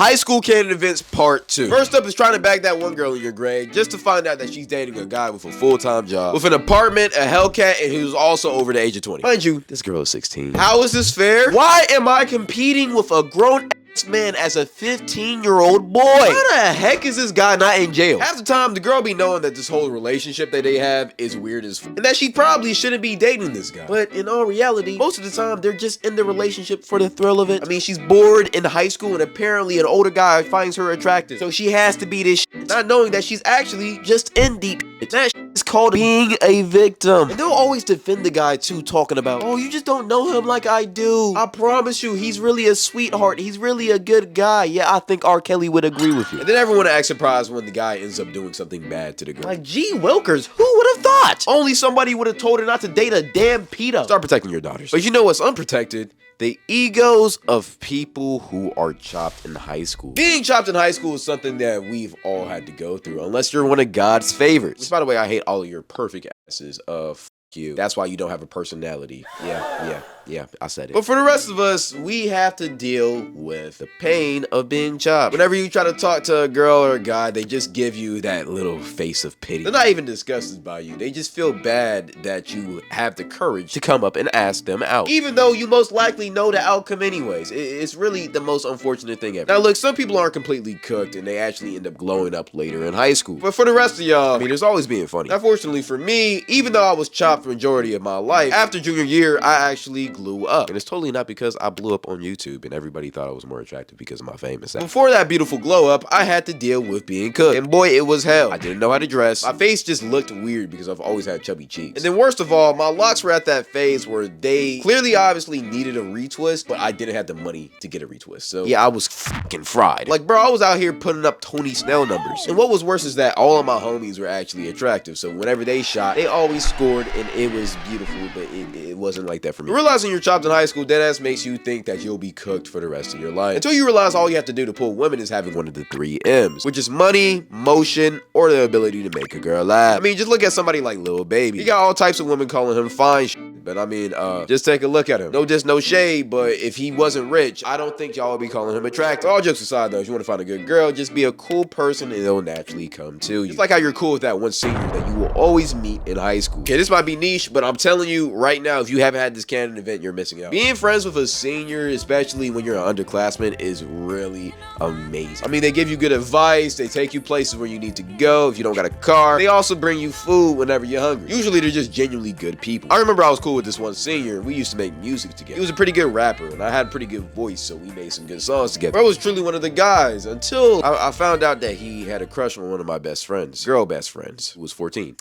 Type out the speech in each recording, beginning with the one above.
High school canon events part 2. First up is trying to bag that one girl in your grade just to find out that she's dating a guy with a full-time job, with an apartment, a Hellcat, and who's also over the age of 20. Mind you, this girl is 16. How is this fair? Why am I competing with a grown man as a 15-year-old boy? How the heck is this guy not in jail? Half the time, the girl be knowing that this whole relationship that they have is weird as and that she probably shouldn't be dating this guy. But in all reality, most of the time, they're just in the relationship for the thrill of it. I mean, she's bored in high school and apparently an older guy finds her attractive. So she has to be this shit, not knowing that she's actually just in deep shit. That shit is called being a victim. And they'll always defend the guy too, talking about, oh, you just don't know him like I do. I promise you, he's really a sweetheart. He's really a good guy. Yeah, I think R. Kelly would agree with you. And then everyone acts surprised when the guy ends up doing something bad to the girl. Like, gee Wilkers, who would have thought? Only somebody would have told her not to date a damn pedo. Start protecting your daughters. But you know what's unprotected? The egos of people who are chopped in high school. Being chopped in high school is something that we've all had to go through, unless you're one of God's favorites. Which, by the way, I hate all of your perfect asses. F you. That's why you don't have a personality. Yeah, I said it. But for the rest of us, we have to deal with the pain of being chopped. Whenever you try to talk to a girl or a guy, they just give you that little face of pity. They're not even disgusted by you. They just feel bad that you have the courage to come up and ask them out. Even though you most likely know the outcome anyways. It's really the most unfortunate thing ever. Now look, some people aren't completely cooked and they actually end up glowing up later in high school. But for the rest of y'all, I mean, there's always being funny. Unfortunately for me, even though I was chopped the majority of my life, after junior year, I actually blew up. And it's totally not because I blew up on YouTube and everybody thought I was more attractive because of my fame and stuff. Before that beautiful glow up, I had to deal with being cooked. And boy, it was hell. I didn't know how to dress. My face just looked weird because I've always had chubby cheeks. And then worst of all, my locks were at that phase where they clearly obviously needed a retwist, but I didn't have the money to get a retwist. So yeah, I was fucking fried. Like, bro, I was out here putting up Tony Snell numbers. And what was worse is that all of my homies were actually attractive. So whenever they shot, they always scored and it was beautiful, but it wasn't like that for me. Realizing you're chopped in high school, deadass makes you think that you'll be cooked for the rest of your life. Until you realize all you have to do to pull women is having one of the 3 M's, which is money, motion, or the ability to make a girl laugh. I mean, just look at somebody like Lil Baby. He got all types of women calling him fine shit, but I mean, just take a look at him. No diss, no shade, but if he wasn't rich, I don't think y'all would be calling him attractive. All jokes aside though, if you want to find a good girl, just be a cool person and it'll naturally come to you. It's like how you're cool with that one senior that you will always meet in high school. Okay, this might be niche, but I'm telling you right now, if you haven't had this canon event, you're missing out. Being friends with a senior, especially when you're an underclassman, is really amazing. I mean, they give you good advice, they take you places where you need to go if you don't got a car. They also bring you food whenever you're hungry. Usually they're just genuinely good people. I remember I was cool with this one senior, we used to make music together. He was a pretty good rapper and I had a pretty good voice, so we made some good songs together. Bro was truly one of the guys until I found out that he had a crush on one of my best friends, girl best friends, who was 14.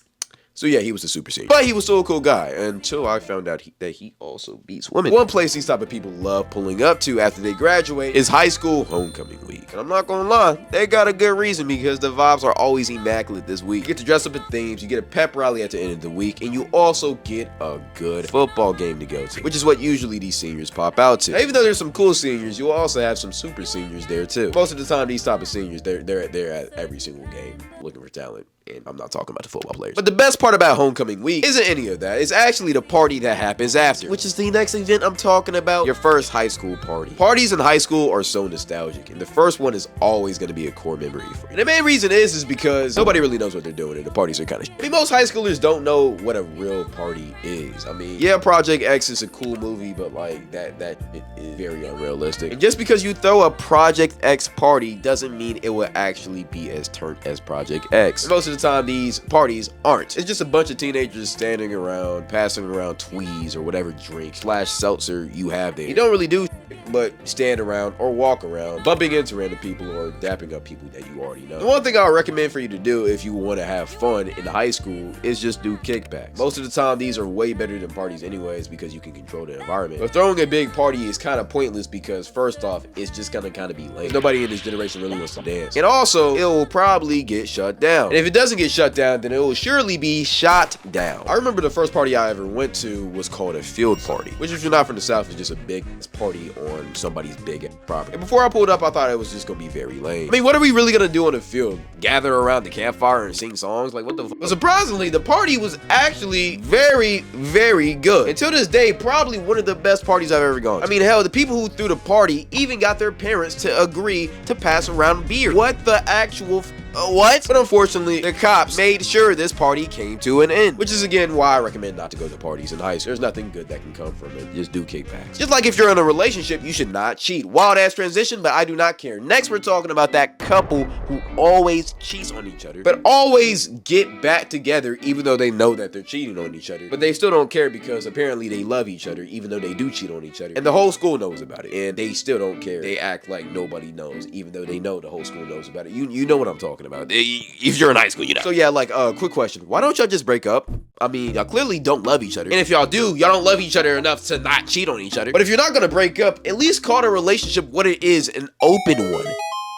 So yeah, he was a super senior. But he was still a cool guy until I found out that he also beats women. One place these type of people love pulling up to after they graduate is high school homecoming week. And I'm not gonna lie, they got a good reason because the vibes are always immaculate this week. You get to dress up in themes, you get a pep rally at the end of the week, and you also get a good football game to go to, which is what usually these seniors pop out to. Now, even though there's some cool seniors, you'll also have some super seniors there too. Most of the time, these type of seniors, they're at every single game looking for talent. And I'm not talking about the football players. But the best part about homecoming week isn't any of that. It's actually the party that happens after, which is the next event I'm talking about, your first high school party. Parties in high school are so nostalgic, and the first one is always going to be a core memory for you. And the main reason is because nobody really knows what they're doing, and the parties are kind of I mean, most high schoolers don't know what a real party is. I mean, yeah, Project X is a cool movie, but like that it is very unrealistic. And just because you throw a Project X party doesn't mean it will actually be as turned as Project X. And most of the time, these parties aren't. It's just a bunch of teenagers standing around, passing around tweez or whatever drink / seltzer you have there. You don't really do but stand around or walk around, bumping into random people or dapping up people that you already know. The one thing I would recommend for you to do if you want to have fun in high school is just do kickbacks. Most of the time, these are way better than parties anyways because you can control the environment. But throwing a big party is kind of pointless because first off, it's just gonna kind of be lame. Nobody in this generation really wants to dance. And also, it will probably get shut down. And if it doesn't get shut down, then it will surely be shot down. I remember the first party I ever went to was called a field party, which if you're not from the South is just a big party on somebody's big property. And before I pulled up, I thought it was just gonna be very lame. I mean, what are we really gonna do on the field? Gather around the campfire and sing songs? Like, what the fuck? But surprisingly, the party was actually very, very good. Until this day, probably one of the best parties I've ever gone to. I mean, hell, the people who threw the party even got their parents to agree to pass around beer. What the actual what? But unfortunately, the cops made sure this party came to an end, which is again why I recommend not to go to parties in high school. There's nothing good that can come from it. Just do kickbacks. Just like if you're in a relationship, you should not cheat. Wild ass transition, but I do not care. Next, we're talking about that couple who always cheats on each other, but always get back together even though they know that they're cheating on each other. But they still don't care because apparently they love each other even though they do cheat on each other. And the whole school knows about it. And they still don't care. They act like nobody knows even though they know the whole school knows about it. You know what I'm talking about. If you're in high school, you know. So yeah, like, quick question. Why don't y'all just break up? I mean, y'all clearly don't love each other. And if y'all do, y'all don't love each other enough to not cheat on each other. But if you're not gonna break up, at least call the relationship what it is, an open one.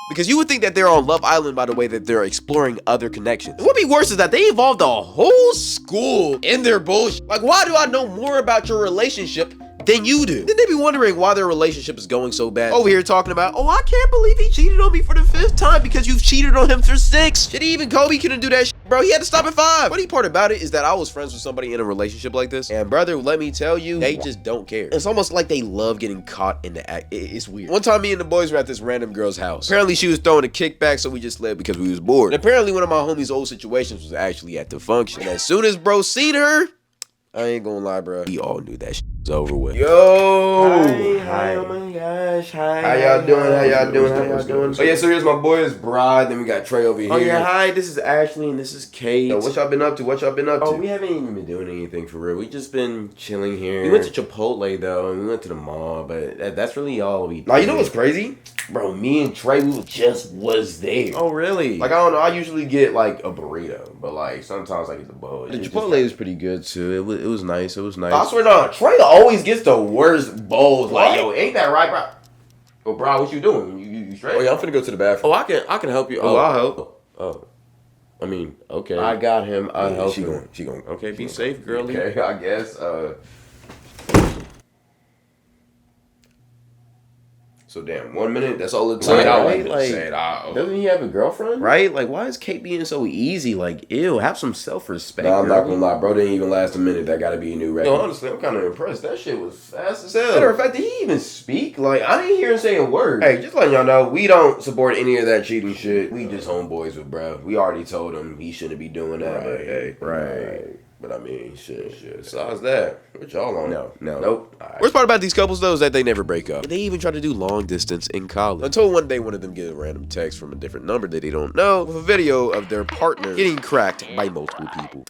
Because you would think that they're on Love Island by the way that they're exploring other connections. And what'd be worse is that they involved a whole school in their bullshit. Like, why do I know more about your relationship than you do? Then they be wondering why their relationship is going so bad. Over here talking about, oh, I can't believe he cheated on me for the 5th time because you've cheated on him for 6. Shit, even Kobe couldn't do that shit, bro. He had to stop at 5. Funny part about it is that I was friends with somebody in a relationship like this, and brother, let me tell you, they just don't care. It's almost like they love getting caught in the act. It's weird. One time me and the boys were at this random girl's house. Apparently she was throwing a kickback, so we just left because we was bored. And apparently one of my homie's old situations was actually at the function. And as soon as bro seen her, I ain't gonna lie, bro, we all knew that shit was over with. Yo! Hi, oh my gosh, hi. How y'all doing? How y'all doing? How y'all doing? Oh yeah, so here's my boy's bride, then we got Trey over here. Oh yeah, hi, this is Ashley and this is Kate. Yo, what y'all been up to? What y'all been up to? Oh, we haven't even been doing anything for real. We just been chilling here. We went to Chipotle though, and we went to the mall, but that's really all we did. Now, you know what's crazy? Bro, me and Trey, we just was there. Oh, really? Like, I don't know, I usually get, like, a burrito, but, like, sometimes I get the bowl. The Chipotle was pretty good, too. It was nice. It was nice. I swear to Trey always gets the worst bowls. Like, yo, ain't that right, bro? Oh, bro, what you doing? You straight? Oh, yeah, I'm finna go to the bathroom. Oh, I can help you. Oh, I'll help. Oh. I mean, okay. I got him. I'll help him. She going. Okay, be safe, girlie. Okay, I guess. So damn, 1 minute. That's all it took. Right? Like, doesn't he have a girlfriend? Right? Like, why is Kate being so easy? Like, ew, have some self-respect. Nah, I'm not gonna lie, bro. Didn't even last a minute. That gotta be a new record. Yo, honestly, I'm kind of impressed. That shit was fast as hell. Matter of fact, did he even speak? Like, I didn't hear him say a word. Hey, just letting y'all know, we don't support any of that cheating shit. We just homeboys with bro. We already told him he shouldn't be doing that. Right, but hey, right. But I mean, shit. So how's that? What y'all on? No. Nope. Right. Worst part about these couples though is that they never break up. They even try to do long distance in college. Until one day one of them get a random text from a different number that they don't know with a video of their partner getting cracked by multiple people.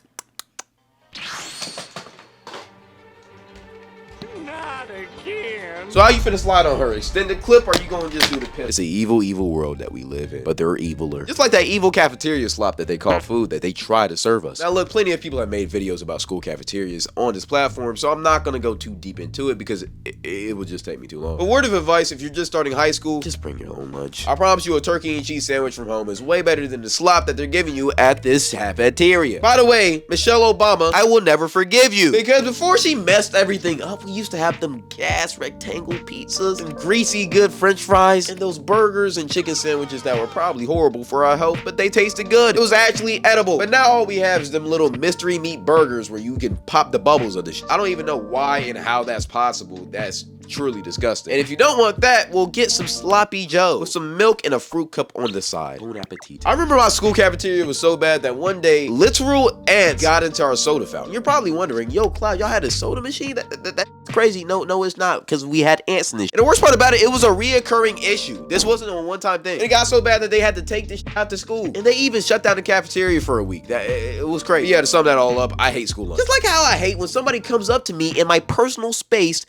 So how you finna slide on her? Extended clip or you gonna just do the pimp? It's an evil, evil world that we live in, but they're eviler. Just like that evil cafeteria slop that they call food that they try to serve us. Now look, plenty of people have made videos about school cafeterias on this platform, so I'm not gonna go too deep into it because it would just take me too long. But word of advice, if you're just starting high school, just bring your own lunch. I promise you a turkey and cheese sandwich from home is way better than the slop that they're giving you at this cafeteria. By the way, Michelle Obama, I will never forgive you. Because before she messed everything up, we used to have them gas rectangle pizzas and greasy good french fries and those burgers and chicken sandwiches that were probably horrible for our health, but they tasted good. It was actually edible. But now all we have is them little mystery meat burgers where you can pop the bubbles of the shit. I don't even know why and how that's possible. That's truly disgusting. And if you don't want that, we'll get some sloppy joe with some milk and a fruit cup on the side. Bon appetit. I remember my school cafeteria was so bad that one day literal ants got into our soda fountain. You're probably wondering, yo, Cloud, y'all had a soda machine? That's crazy. No, it's not, because we had ants in this. And the worst part about it was a reoccurring issue. This wasn't a one-time thing. And it got so bad that they had to take this out to school. And they even shut down the cafeteria for a week. It was crazy. Yeah, to sum that all up, I hate school lunch. Just like how I hate when somebody comes up to me in my personal space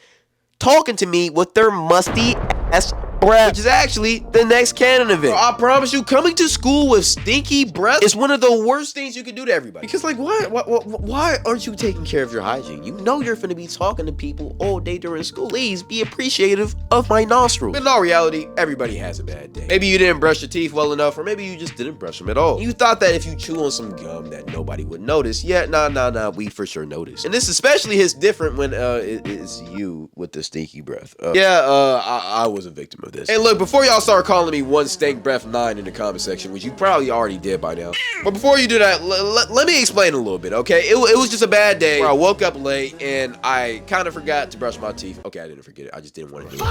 talking to me with their musty ass breath, which is actually the next Canon event. Bro, I promise you, coming to school with stinky breath is one of the worst things you can do to everybody. Because like, why aren't you taking care of your hygiene? You know you're finna be talking to people all day during school. Please be appreciative of my nostrils. But in all reality, everybody has a bad day. Maybe you didn't brush your teeth well enough, or maybe you just didn't brush them at all. You thought that if you chew on some gum that nobody would notice. Yeah, nah, we for sure notice. And this especially hits different when it's you with the stinky breath. I was a victim of this. And look, before y'all start calling me one stank breath 9 in the comment section, which you probably already did by now, but before you do that, let me explain a little bit, okay? It was just a bad day where I woke up late and I kind of forgot to brush my teeth. Okay, I didn't forget it. I just didn't want to do it.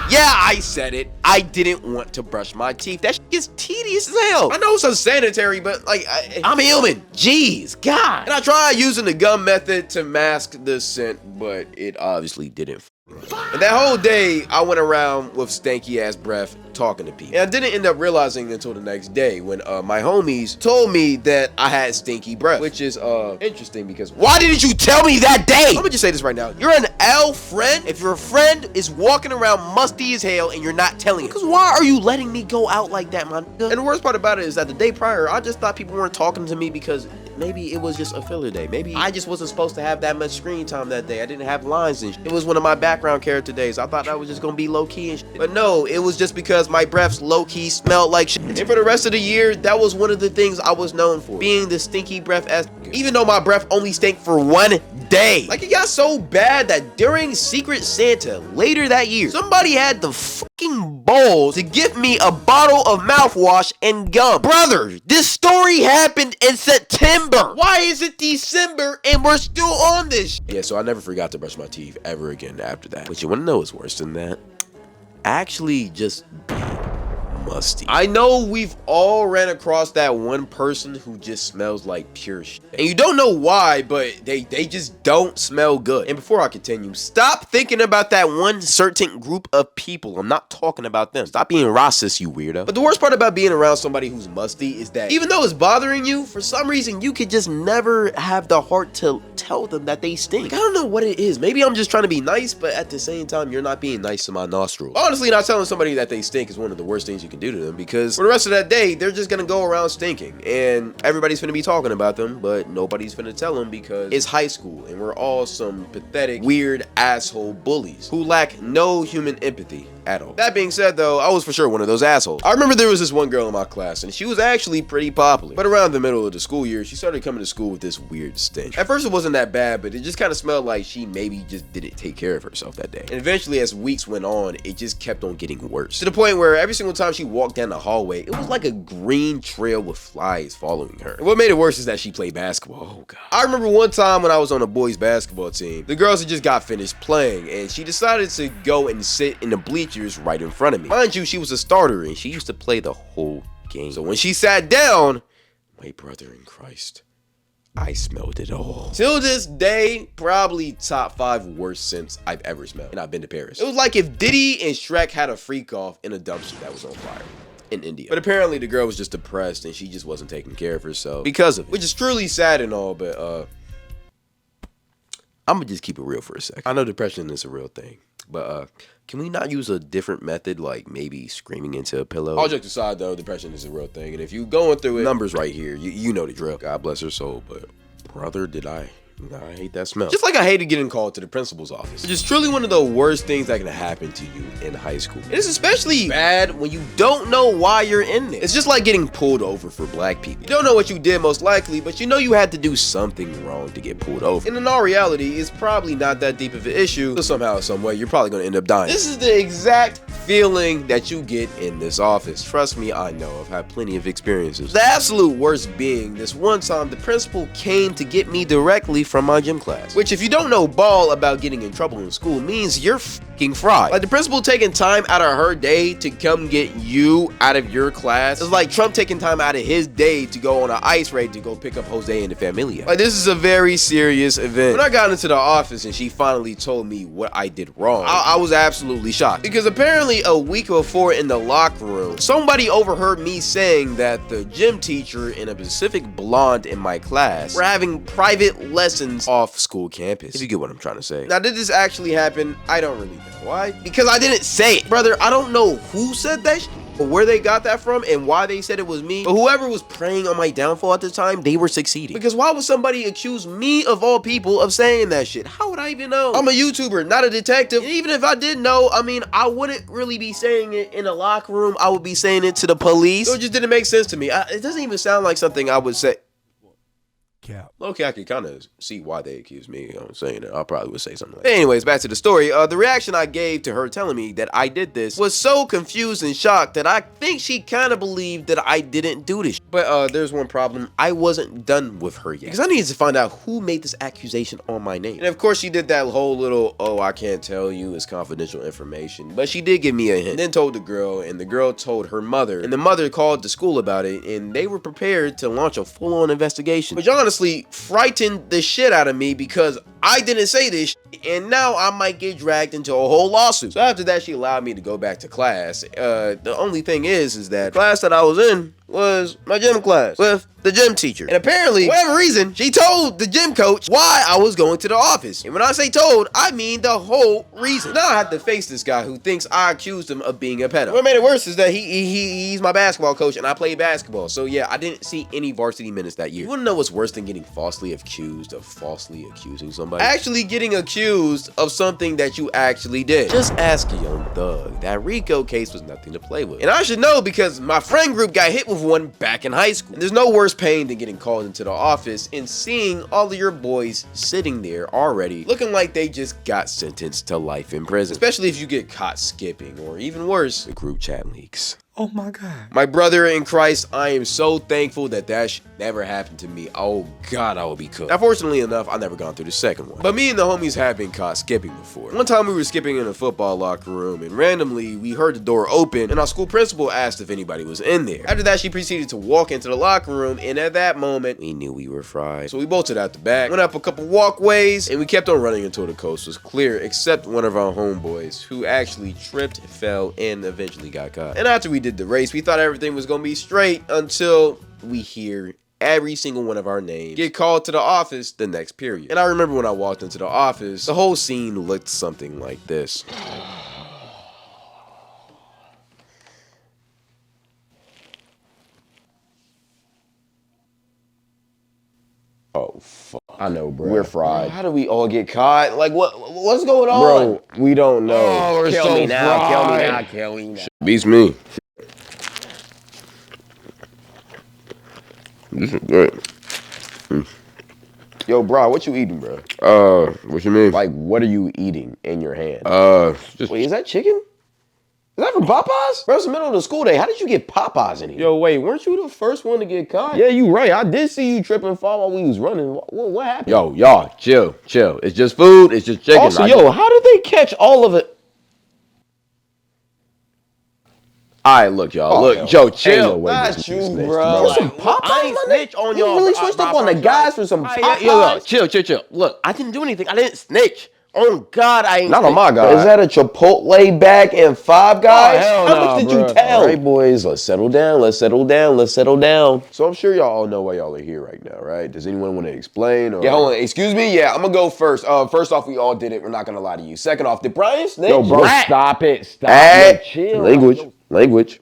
Yeah, I said it. I didn't want to brush my teeth. That shit gets tedious as hell. I know it's unsanitary, but like, I'm human. Jeez, God. And I tried using the gum method to mask the scent, but it obviously didn't. And that whole day, I went around with stanky ass breath talking to people. And I didn't end up realizing until the next day when my homies told me that I had stinky breath, which is interesting because why didn't you tell me that day? Let me just say this right now. You're an L friend if your friend is walking around musty as hell and you're not telling it. Because why are you letting me go out like that, my nigga? And the worst part about it is that the day prior, I just thought people weren't talking to me because maybe it was just a filler day. Maybe I just wasn't supposed to have that much screen time that day. I didn't have lines and shit. It was one of my background character days. I thought that was just gonna be low-key and shit. But no, it was just because my breaths low-key smelled like shit. And for the rest of the year, that was one of the things I was known for. Being the stinky breath ass. Even though my breath only stank for one day. Like, it got so bad that during Secret Santa later that year, somebody had the fucking balls to give me a bottle of mouthwash and gum. Brother, this story happened in September. Why is it December and we're still on this? Yeah, so I never forgot to brush my teeth ever again after that. But you wanna know what's worse than that? Actually just musty. I know we've all ran across that one person who just smells like pure shit. And you don't know why, but they just don't smell good. And before I continue, stop thinking about that one certain group of people. I'm not talking about them. Stop being racist, you weirdo. But the worst part about being around somebody who's musty is that even though it's bothering you, for some reason you could just never have the heart to tell them that they stink. Like, I don't know what it is. Maybe I'm just trying to be nice, but at the same time, you're not being nice to my nostrils. Honestly, not telling somebody that they stink is one of the worst things you can do to them, because for the rest of that day, they're just gonna go around stinking, and everybody's gonna be talking about them, but nobody's gonna tell them because it's high school, and we're all some pathetic, weird asshole bullies who lack no human empathy at all. That being said though, I was for sure one of those assholes. I remember there was this one girl in my class and she was actually pretty popular, but around the middle of the school year, she started coming to school with this weird stench. At first it wasn't that bad, but it just kind of smelled like she maybe just didn't take care of herself that day. And eventually as weeks went on, it just kept on getting worse, to the point where every single time she walked down the hallway, it was like a green trail with flies following her. And what made it worse is that she played basketball. Oh god. I remember one time when I was on a boys basketball team, the girls had just got finished playing and she decided to go and sit in the bleachers right in front of me. Mind you, she was a starter and she used to play the whole game. So when she sat down, my brother in Christ, I smelled it all. Till this day, probably top 5 worst scents I've ever smelled. And I've been to Paris. It was like if Diddy and Shrek had a freak off in a dumpster that was on fire in India. But apparently the girl was just depressed and she just wasn't taking care of herself because of it. Which is truly sad and all, but I'm gonna just keep it real for a second. I know depression is a real thing, but can we not use a different method, like maybe screaming into a pillow? All jokes aside though, depression is a real thing, and if you going through it, numbers right here, you know the drill. God bless her soul, but brother, I hate that smell. Just like I hated getting called to the principal's office. Which is truly one of the worst things that can happen to you in high school. And it's especially bad when you don't know why you're in there. It's just like getting pulled over for black people. You don't know what you did most likely, but you know you had to do something wrong to get pulled over. And in all reality, it's probably not that deep of an issue, but somehow, some way, you're probably gonna end up dying. This is the exact feeling that you get in this office. Trust me, I know. I've had plenty of experiences. The absolute worst being, this one time, the principal came to get me directly from my gym class. Which, if you don't know ball about getting in trouble in school, means you're fucking fried. Like, the principal taking time out of her day to come get you out of your class is like Trump taking time out of his day to go on an ice raid to go pick up Jose and the Familia. Like, this is a very serious event. When I got into the office and she finally told me what I did wrong, I was absolutely shocked. Because apparently a week before in the locker room, somebody overheard me saying that the gym teacher and a Pacific blonde in my class were having private lessons lessons off school campus, if you get what I'm trying to say. Now, did this actually happen? I don't really know. Why? Because I didn't say it. Brother, I don't know who said that shit, or where they got that from and why they said it was me, but whoever was preying on my downfall at the time, they were succeeding. Because why would somebody accuse me of all people of saying that shit? How would I even know? I'm a YouTuber, not a detective. And even if I did know, I mean, I wouldn't really be saying it in a locker room. I would be saying it to the police. So it just didn't make sense to me. It doesn't even sound like something I would say. Cap. Okay, I can kind of see why they accuse me of saying it. I probably would say something like that. Anyways, back to the story. The reaction I gave to her telling me that I did this was so confused and shocked that I think she kind of believed that I didn't do this. But there's one problem. I wasn't done with her yet, because I needed to find out who made this accusation on my name. And of course, she did that whole little, oh, I can't tell you, it's confidential information. But she did give me a hint. And then told the girl, and the girl told her mother. And the mother called the school about it, and they were prepared to launch a full-on investigation. Which honestly frightened the shit out of me, because I didn't say this shit, and now I might get dragged into a whole lawsuit. So after that, she allowed me to go back to class. The only thing is that the class that I was in was my gym class with the gym teacher. And apparently, for whatever reason, she told the gym coach why I was going to the office. And when I say told, I mean the whole reason. Now I have to face this guy who thinks I accused him of being a pedo. What made it worse is that he's my basketball coach, and I play basketball. So yeah, I didn't see any varsity minutes that year. You wanna know what's worse than getting falsely accused of falsely accusing somebody? Actually getting accused of something that you actually did. Just ask a young thug. That Rico case was nothing to play with. And I should know, because my friend group got hit with one back in high school. And there's no worse pain than getting called into the office and seeing all of your boys sitting there already looking like they just got sentenced to life in prison. Especially if you get caught skipping, or even worse, the group chat leaks. Oh my God. My brother in Christ, I am so thankful that that shit never happened to me. Oh God, I will be cooked. Now, fortunately enough, I never gone through the second one. But me and the homies have been caught skipping before. One time we were skipping in a football locker room, and randomly we heard the door open, and our school principal asked if anybody was in there. After that, she proceeded to walk into the locker room, and at that moment, we knew we were fried. So we bolted out the back, went up a couple walkways, and we kept on running until the coast was clear, except one of our homeboys, who actually tripped, fell, and eventually got caught. And after we did the race, we thought everything was gonna be straight until we hear every single one of our names get called to the office the next period. And I remember when I walked into the office, the whole scene looked something like this. Oh, fuck. I know, bro. We're fried. How do we all get caught? Like, what's going on? Bro, we don't know. Oh, we're kill so me now, fried. Kill me now, kill me now. Beats me. This is good. Yo, bro, what you eating, bro? What you mean? Like, what are you eating in your hand? Just... Wait, is that chicken? Is that from Popeyes? Bro, it's the middle of the school day. How did you get Popeyes in here? Yo, wait, weren't you the first one to get caught? Yeah, you right. I did see you trip and fall while we was running. What happened? Yo, y'all, chill. It's just food. It's just chicken. Also, how did they catch all of it? All right, look, y'all. Look, Joe, chill. Not you, bro. For some Popeyes, I ain't snitch on y'all. You really switched up on the guys for some Popeyes? Yo, chill. Look, I didn't do anything. I didn't snitch. Oh God, I ain't. Not on my God. Is that a Chipotle bag and Five Guys? Oh, how much did you tell? All right, boys, let's settle down. So I'm sure y'all all know why y'all are here right now, right? Does anyone want to explain? Or... Yeah, hold on. Excuse me. Yeah, I'm gonna go first. First off, we all did it. We're not gonna lie to you. Second off, did Brian snitch? Yo, bro, stop it. Chill. Language.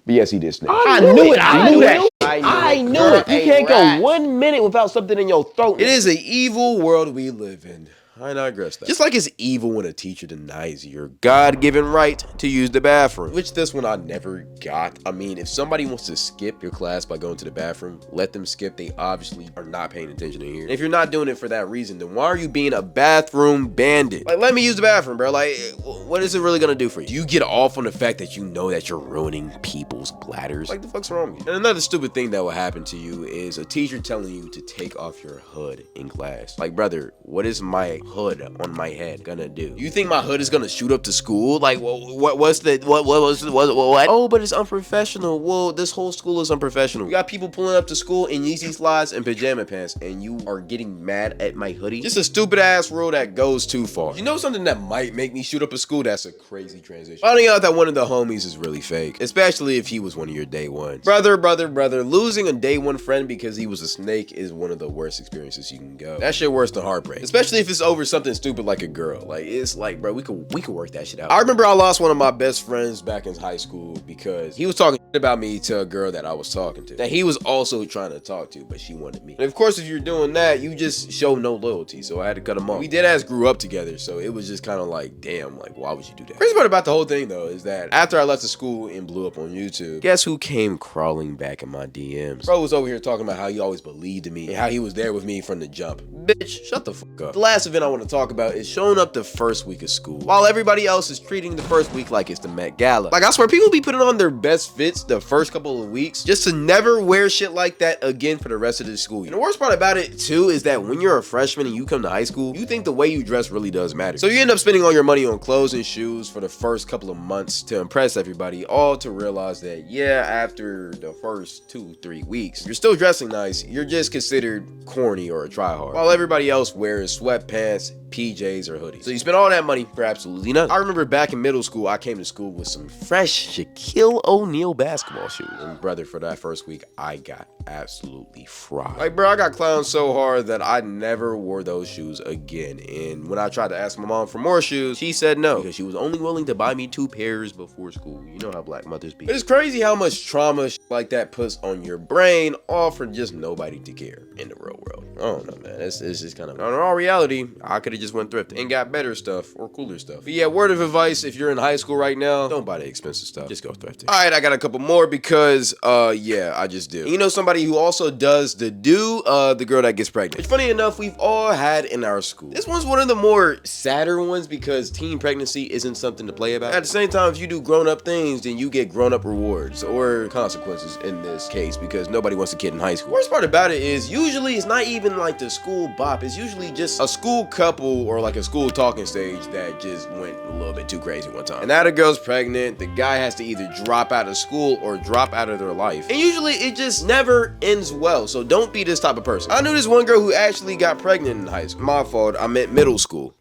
But yes, he did snitch. I knew it. You can't go 1 minute without something in your throat. It is an evil world we live in. I digress that. Just like it's evil when a teacher denies your God-given right to use the bathroom, which this one I never got. I mean, if somebody wants to skip your class by going to the bathroom, let them skip. They obviously are not paying attention in here. And if you're not doing it for that reason, then why are you being a bathroom bandit? Like, let me use the bathroom, bro. Like, what is it really gonna do for you? Do you get off on the fact that you know that you're ruining people's bladders? Like, the fuck's wrong with you? And another stupid thing that will happen to you is a teacher telling you to take off your hood in class. Like, brother, what is my hood on my head gonna do? You think my hood is gonna shoot up to school? Like, what's the, what? Oh, but it's unprofessional. Well, this whole school is unprofessional. You got people pulling up to school in Yeezy slides and pajama pants, and you are getting mad at my hoodie? Just a stupid ass rule that goes too far. You know something that might make me shoot up a school? That's a crazy transition. Finding out that one of the homies is really fake, especially if he was one of your day ones. Brother, losing a day one friend because he was a snake is one of the worst experiences you can go. That shit worse than heartbreak, especially if it's over something stupid like a girl. Like, it's like, bro, we could work that shit out. I remember I lost one of my best friends back in high school because he was talking about me to a girl that I was talking to, that he was also trying to talk to, but she wanted me. And of course, if you're doing that, you just show no loyalty, so I had to cut him off. We deadass grew up together, so it was just kind of like, damn, like, why would you do that? Crazy part about the whole thing, though, is that after I left the school and blew up on YouTube, guess who came crawling back in my DMs? Bro was over here talking about how he always believed in me and how he was there with me from the jump. Bitch, shut the fuck up. The last event I want to talk about is showing up the first week of school, while everybody else is treating the first week like it's the Met Gala. Like, I swear, people be putting on their best fits the first couple of weeks just to never wear shit like that again for the rest of the school year. And the worst part about it, too, is that when you're a freshman and you come to high school, you think the way you dress really does matter. So you end up spending all your money on clothes and shoes for the first couple of months to impress everybody, all to realize that, yeah, after the first 2-3 weeks, you're still dressing nice, you're just considered corny or a tryhard, while everybody else wears sweatpants, PJs, or hoodies. So you spend all that money for absolutely nothing. I remember back in middle school, I came to school with some fresh Shaquille O'Neal basketball shoes. And brother, for that first week, I got absolutely fried. Like, bro, I got clowned so hard that I never wore those shoes again. And when I tried to ask my mom for more shoes, she said no, because she was only willing to buy me 2 pairs before school. You know how black mothers be. But it's crazy how much trauma like that puts on your brain, all for just nobody to care in the real world. I don't know, man. It's just kind of, in all reality, I could have just went thrift and got better stuff or cooler stuff. But yeah, word of advice, if you're in high school right now, don't buy the expensive stuff. Just go thrifting. All right, I got a couple more because, yeah, I just do. And you know somebody who also does the girl that gets pregnant, which funny enough, we've all had in our school. This one's one of the more sadder ones because teen pregnancy isn't something to play about. At the same time, if you do grown-up things, then you get grown-up rewards or consequences in this case, because nobody wants a kid in high school. Worst part about it is usually it's not even like the school bop. It's usually just a school couple or like a school talking stage that just went a little bit too crazy one time. And now the girl's pregnant, the guy has to either drop out of school or drop out of their life. And usually it just never ends well, so don't be this type of person. I knew this one girl who actually got pregnant in high school. My fault, I meant middle school.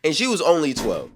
And she was only 12.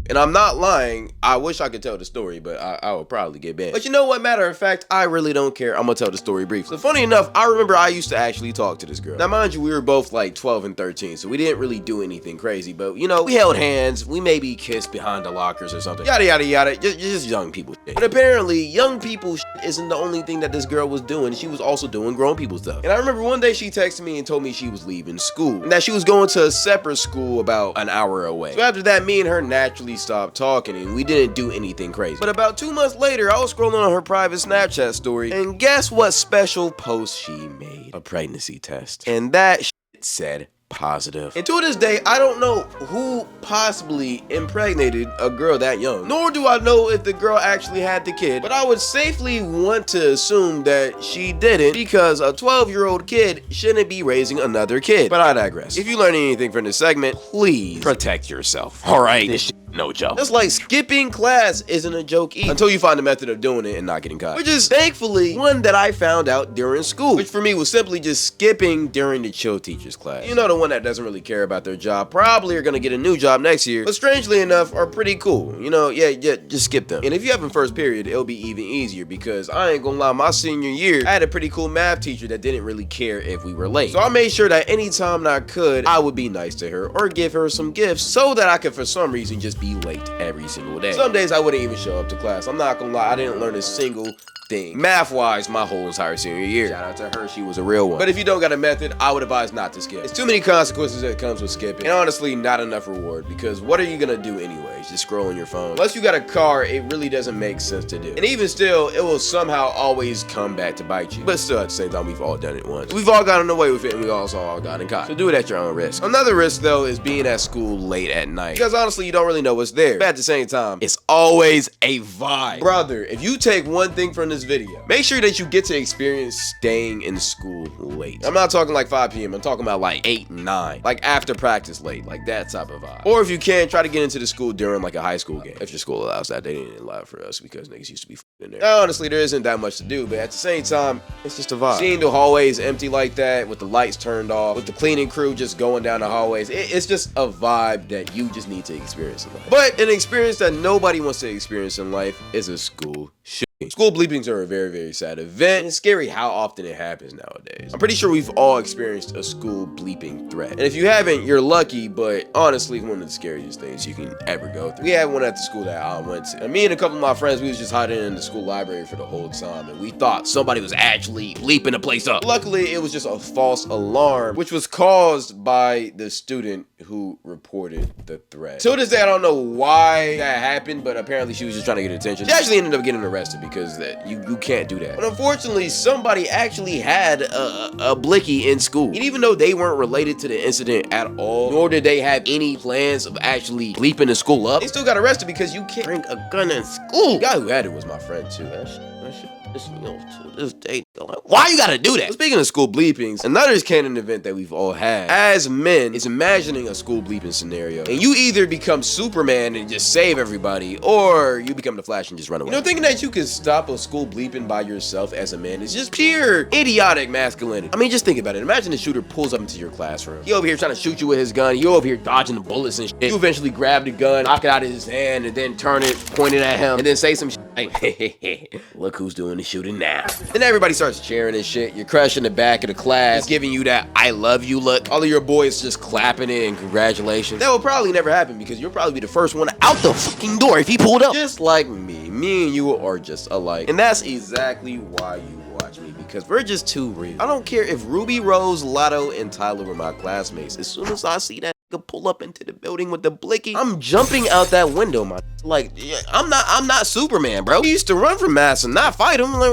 And I'm not lying, I wish I could tell the story, but I would probably get banned. But you know what, matter of fact, I really don't care. I'm gonna tell the story briefly. So funny enough, I remember I used to actually talk to this girl. Now mind you, we were both like 12 and 13, so we didn't really do anything crazy, but you know, we held hands, we maybe kissed behind the lockers or something. Yada yada yada, just young people shit. But apparently, young people shit isn't the only thing that this girl was doing. She was also doing grown people stuff. And I remember one day she texted me and told me she was leaving school, and that she was going to a separate school about an hour away. So after that, me and her naturally stopped talking, and we didn't do anything crazy. But about 2 months later, I was scrolling on her private Snapchat story, and guess what special post she made? A pregnancy test. And that shit said positive. And to this day, I don't know who possibly impregnated a girl that young, nor do I know if the girl actually had the kid, but I would safely want to assume that she didn't, because a 12-year-old kid shouldn't be raising another kid. But I digress. If you learn anything from this segment, please protect yourself. All right, this shit no joke. Just like skipping class isn't a joke either, until you find a method of doing it and not getting caught, which is thankfully one that I found out during school, which for me was simply just skipping during the chill teachers class. You know, the one that doesn't really care about their job, probably are gonna get a new job next year, but strangely enough are pretty cool. You know, yeah, just skip them. And if you have in first period, it'll be even easier, because I ain't gonna lie, my senior year, I had a pretty cool math teacher that didn't really care if we were late. So I made sure that anytime I could, I would be nice to her or give her some gifts so that I could for some reason just be late every single day. Some days I wouldn't even show up to class. I'm not gonna lie, I didn't learn a single thing math-wise my whole entire senior year. Shout out to her, she was a real one. But if you don't got a method, I would advise not to skip. It's too many consequences that comes with skipping, and honestly not enough reward, because what are you gonna do anyways? Just scroll on your phone. Unless you got a car, it really doesn't make sense to do. And even still, it will somehow always come back to bite you. But still, at the same time, we've all done it once. We've all gotten away with it, and we also all gotten caught. So do it at your own risk. Another risk though is being at school late at night, because honestly you don't really know what's there. But at the same time, it's always a vibe. Brother, if you take one thing from this this video. Make sure that you get to experience staying in school late. I'm not talking like 5 p.m. I'm talking about like 8, 9, like after practice late, like that type of vibe. Or if you can, try to get into the school during like a high school game. If your school allows that. They didn't allow it for us because niggas used to be in there. Now, honestly, there isn't that much to do, but at the same time, it's just a vibe. Seeing the hallways empty like that, with the lights turned off, with the cleaning crew just going down the hallways, it's just a vibe that you just need to experience in life. But an experience that nobody wants to experience in life is a school shooting. School bleepings are a very, very sad event, and it's scary how often it happens nowadays. I'm pretty sure we've all experienced a school bleeping threat. And if you haven't, you're lucky, but honestly, one of the scariest things you can ever go through. We had one at the school that I went to. And me and a couple of my friends, we was just hiding in the school library for the whole time, and we thought somebody was actually bleeping the place up. Luckily, it was just a false alarm, which was caused by the student who reported the threat. To this day, I don't know why that happened, but apparently she was just trying to get attention. She actually ended up getting arrested because you can't do that. But unfortunately, somebody actually had a blicky in school. And even though they weren't related to the incident at all, nor did they have any plans of actually bleeping the school up, they still got arrested because you can't bring a gun in school. The guy who had it was my friend too. That shit, to this day, why you gotta do that? Speaking of school bleepings, another canon event that we've all had as men is imagining a school bleeping scenario, and you either become Superman and just save everybody, or you become the Flash and just run away. You know, thinking that you can stop a school bleeping by yourself as a man is just pure idiotic masculinity. I mean, just think about it. Imagine the shooter pulls up into your classroom. He over here trying to shoot you with his gun. You over here dodging the bullets and shit. You eventually grab the gun, knock it out of his hand, and then turn it, point it at him, and then say some shit like, look who's doing the shooting now. Then everybody starts cheering and shit. Your crush in the back of the class is giving you that I love you look. All of your boys just clapping it and congratulations. That will probably never happen because you'll probably be the first one out the fucking door if he pulled up. Just like me. Me and you are just alike. And that's exactly why you watch me, because we're just too real. I don't care if Ruby, Rose, Lotto, and Tyler were my classmates. As soon as I see that pull up into the building with the blicky, I'm jumping out that window, my like. I'm not Superman, bro. We used to run from mass and not fight him, like,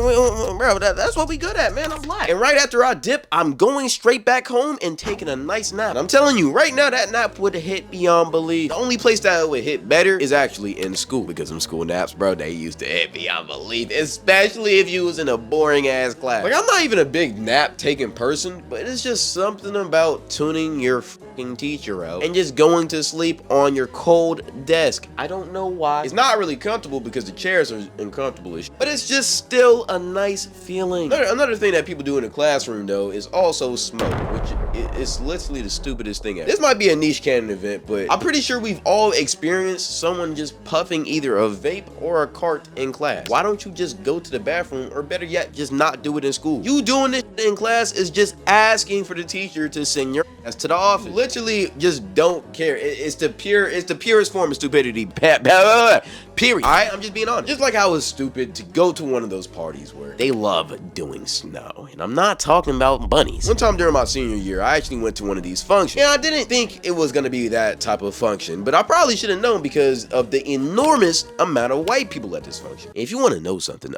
bro. That's what we good at, man. I'm black. And right after I dip, I'm going straight back home and taking a nice nap. And I'm telling you, right now, that nap would hit beyond belief. The only place that it would hit better is actually in school, because them school naps, bro, they used to hit beyond belief, especially if you was in a boring ass class. Like, I'm not even a big nap taking person, but it's just something about tuning your fucking teacher out and just going to sleep on your cold desk. I don't know why. It's not really comfortable because the chairs are uncomfortable as shit, but it's just still a nice feeling. Another thing that people do in the classroom though is also smoke, which is literally the stupidest thing ever. This might be a niche canon event, but I'm pretty sure we've all experienced someone just puffing either a vape or a cart in class. Why don't you just go to the bathroom, or better yet, just not do it in school? You doing this in class is just asking for the teacher to send your ass to the office. Literally just don't care. It's the purest form of stupidity. Period. Alright, I'm just being honest. Just like how it's stupid to go to one of those parties where they love doing snow. And I'm not talking about bunnies. One time during my senior year, I actually went to one of these functions. And I didn't think it was gonna be that type of function, but I probably should have known because of the enormous amount of white people at this function. If you want to know something,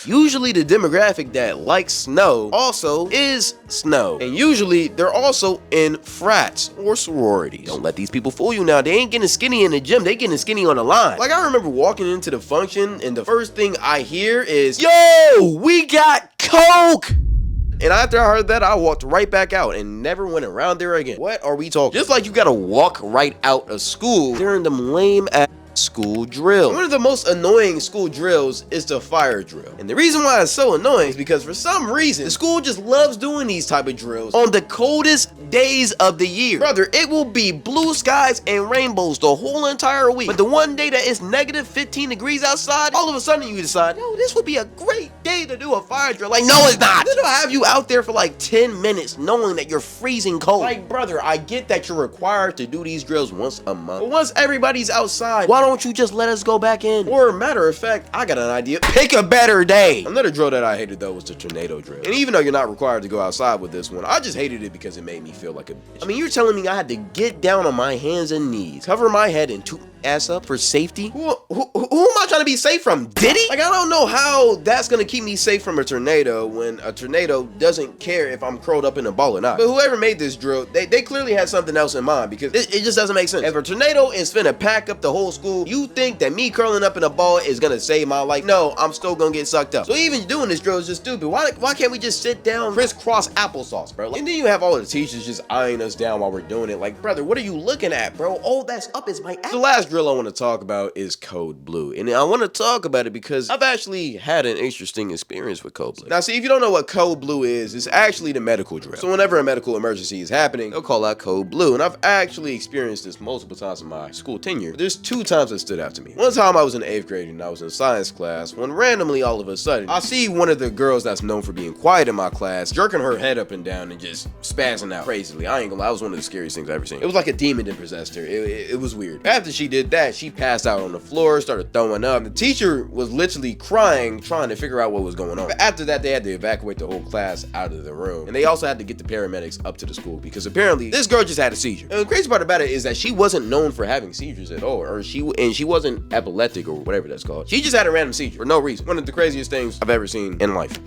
usually the demographic that likes snow also is snow. And usually they're also in frats or sororities. Don't let these people fool you now. They ain't getting skinny in the gym. They getting skinny on the line. Like, I remember walking into the function and the first thing I hear is, yo, we got Coke. And after I heard that, I walked right back out and never went around there again. What are we talking? Just like you gotta walk right out of school during them lame ass school drill. One of the most annoying school drills is the fire drill. And the reason why it's so annoying is because for some reason, the school just loves doing these type of drills on the coldest days of the year. Brother, it will be blue skies and rainbows the whole entire week. But the one day that it's negative 15 degrees outside, all of a sudden you decide, yo, this would be a great day to do a fire drill. Like, no, it's not. Then they'll have you out there for like 10 minutes knowing that you're freezing cold. Like, brother, I get that you're required to do these drills once a month. But once everybody's outside, why don't you just let us go back in? Or matter of fact, I got an idea. Pick a better day. Another drill that I hated though was the tornado drill. And even though you're not required to go outside with this one, I just hated it because it made me feel like a bitch. I mean, you're telling me I had to get down on my hands and knees, cover my head in ass up for safety? Who am I trying to be safe from? Diddy? Like, I don't know how that's gonna keep me safe from a tornado when a tornado doesn't care if I'm curled up in a ball or not. But whoever made this drill, they clearly had something else in mind, because it just doesn't make sense. If a tornado is finna pack up the whole school, you think that me curling up in a ball is gonna save my life? No, I'm still gonna get sucked up. So even doing this drill is just stupid. Why can't we just sit down, crisscross applesauce, bro? And then you have all the teachers just eyeing us down while we're doing it. Like, brother, what are you looking at, bro? All that's up is my ass. The last drill I want to talk about is Code Blue. And I want to talk about it because I've actually had an interesting experience with Code Blue. Now, see, if you don't know what Code Blue is, it's actually the medical drill. So whenever a medical emergency is happening, they'll call out Code Blue. And I've actually experienced this multiple times in my school tenure. But there's 2 times that stood out to me. One time I was in 8th grade and I was in science class when randomly all of a sudden I see one of the girls that's known for being quiet in my class jerking her head up and down and just spazzing out crazily. I ain't gonna lie, that was one of the scariest things I've ever seen. It was like a demon that possessed her. It was weird. After she did that, she passed out on the floor, started throwing up. The teacher was literally crying, trying to figure out what was going on. But after that, they had to evacuate the whole class out of the room. And they also had to get the paramedics up to the school because apparently this girl just had a seizure. And the crazy part about it is that she wasn't known for having seizures at all, or she wasn't epileptic or whatever that's called. She just had a random seizure for no reason. One of the craziest things I've ever seen in life.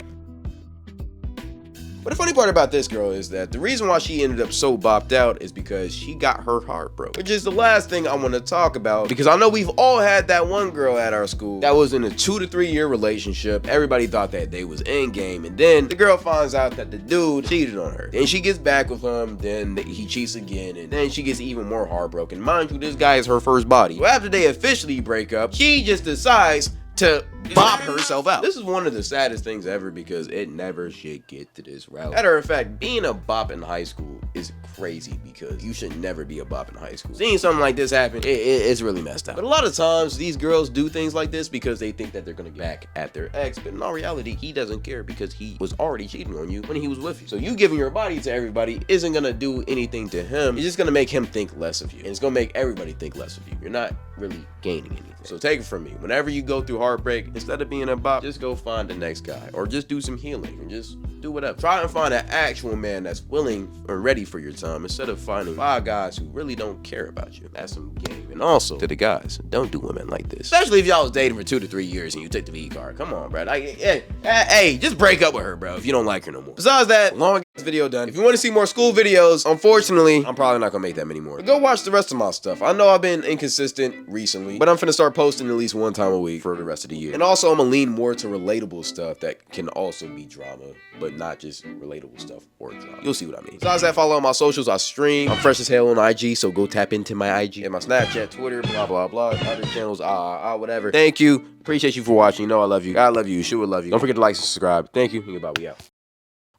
But the funny part about this girl is that the reason why she ended up so bopped out is because she got her heart broke. Which is the last thing I want to talk about, because I know we've all had that one girl at our school that was in a 2 to 3 year relationship. Everybody thought that they was in game, and then the girl finds out that the dude cheated on her. Then she gets back with him, then he cheats again, and then she gets even more heartbroken. Mind you, this guy is her first body. So after they officially break up, she just decides to bop herself out. This is one of the saddest things ever because it never should get to this route. Matter of fact, being a bop in high school is crazy because you should never be a bop in high school. Seeing something like this happen, it's really messed up. But a lot of times, these girls do things like this because they think that they're gonna get back at their ex, but in all reality, he doesn't care because he was already cheating on you when he was with you. So you giving your body to everybody isn't gonna do anything to him. It's just gonna make him think less of you. And it's gonna make everybody think less of you. You're not really gaining anything. So take it from me. Whenever you go through heartbreak, instead of being a bop, just go find the next guy or just do some healing and just do whatever. Try and find an actual man that's willing and ready for your time instead of finding 5 guys who really don't care about you. That's some game. And also to the guys, don't do women like this. Especially if y'all was dating for 2 to 3 years and you took the V card. Come on, bro. Like, hey, just break up with her, bro, if you don't like her no more. Besides that, long video done. If you want to see more school videos, unfortunately, I'm probably not gonna make that many more. But go watch the rest of my stuff. I know I've been inconsistent recently, but I'm finna start posting at least 1 time a week for the rest of the year. And also, I'm gonna lean more to relatable stuff that can also be drama, but not just relatable stuff or drama. You'll see what I mean. Besides that, follow on my socials. I stream. I'm fresh as hell on IG, so go tap into my IG and my Snapchat, Twitter, blah, blah, blah, other channels, whatever. Thank you. Appreciate you for watching. You know I love you. I love you. You sure would love you. Don't forget to like and subscribe. Thank you. And goodbye. We out.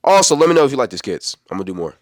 Also, let me know if you like this, kids. I'm gonna do more.